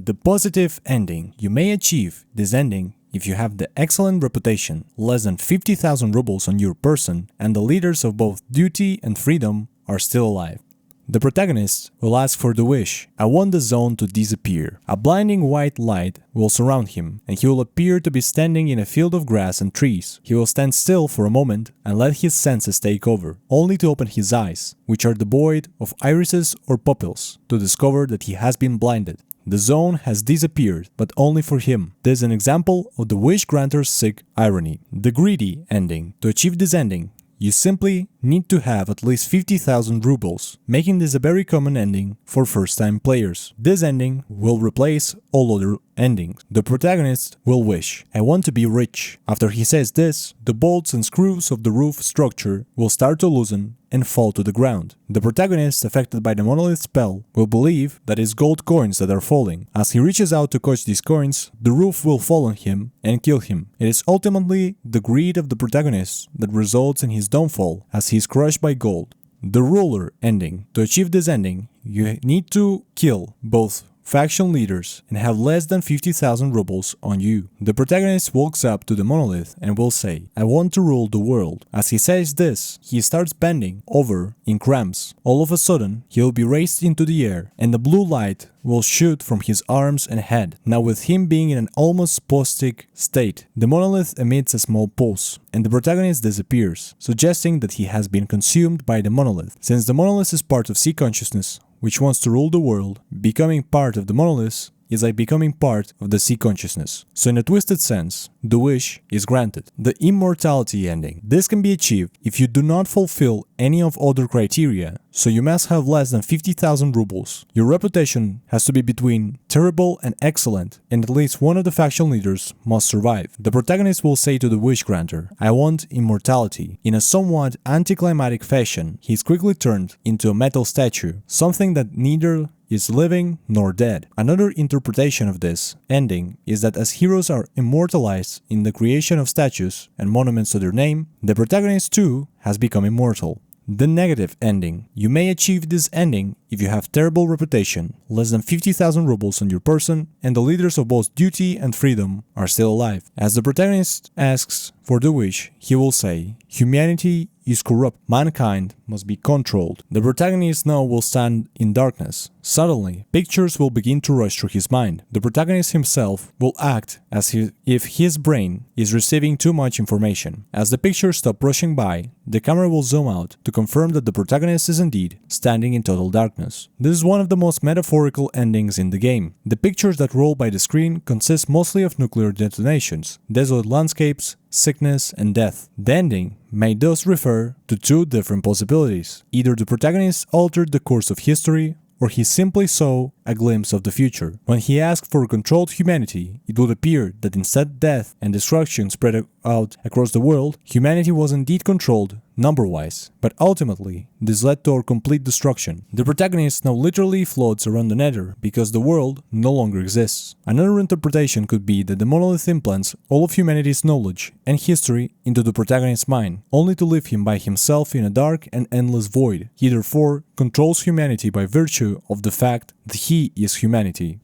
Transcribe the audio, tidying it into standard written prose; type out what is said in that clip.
The positive ending. You may achieve this ending if you have the excellent reputation, less than 50,000 rubles on your person, and the leaders of both duty and freedom are still alive. The protagonist will ask for the wish. I want the zone to disappear. A blinding white light will surround him, and he will appear to be standing in a field of grass and trees. He will stand still for a moment and let his senses take over, only to open his eyes, which are devoid of irises or pupils, to discover that he has been blinded. The zone has disappeared, but only for him. This is an example of the wish granter's sick irony. The greedy ending. To achieve this ending, you simply need to have at least 50,000 rubles, making this a very common ending for first-time players. This ending will replace all other endings. The protagonist will wish, I want to be rich. After he says this, the bolts and screws of the roof structure will start to loosen and fall to the ground. The protagonist, affected by the monolith spell, will believe that it's gold coins that are falling. As he reaches out to catch these coins, the roof will fall on him and kill him. It is ultimately the greed of the protagonist that results in his downfall, as he is crushed by gold. The ruler ending. To achieve this ending, you need to kill both faction leaders and have less than 50,000 rubles on you. The protagonist walks up to the monolith and will say, I want to rule the world. As he says this, he starts bending over in cramps. All of a sudden, he will be raised into the air and the blue light will shoot from his arms and head. Now with him being in an almost spastic state, the monolith emits a small pulse and the protagonist disappears, suggesting that he has been consumed by the monolith. Since the monolith is part of sea consciousness, which wants to rule the world, becoming part of the monolith is like becoming part of the sea consciousness. So in a twisted sense, the wish is granted. The immortality ending. This can be achieved if you do not fulfill any of other criteria, so you must have less than 50,000 rubles. Your reputation has to be between terrible and excellent, and at least one of the faction leaders must survive. The protagonist will say to the wish granter, I want immortality. In a somewhat anticlimactic fashion, he is quickly turned into a metal statue, something that neither is living nor dead. Another interpretation of this ending is that as heroes are immortalized in the creation of statues and monuments to their name, the protagonist too has become immortal. The negative ending. You may achieve this ending if you have terrible reputation, less than 50,000 rubles on your person, and the leaders of both duty and freedom are still alive. As the protagonist asks for the wish, he will say, humanity is corrupt, mankind must be controlled. The protagonist now will stand in darkness. Suddenly, pictures will begin to rush through his mind. The protagonist himself will act as if his brain is receiving too much information. As the pictures stop rushing by, the camera will zoom out to confirm that the protagonist is indeed standing in total darkness. This is one of the most metaphorical endings in the game. The pictures that roll by the screen consist mostly of nuclear detonations, desolate landscapes, sickness, and death. The ending may thus refer to two different possibilities. Either the protagonist altered the course of history, or he simply saw a glimpse of the future. When he asked for controlled humanity, it would appear that instead of death and destruction spread out across the world, humanity was indeed controlled number-wise, but ultimately this led to our complete destruction. The protagonist now literally floats around the nether because the world no longer exists. Another interpretation could be that the monolith implants all of humanity's knowledge and history into the protagonist's mind, only to leave him by himself in a dark and endless void. He therefore controls humanity by virtue of the fact that he is humanity.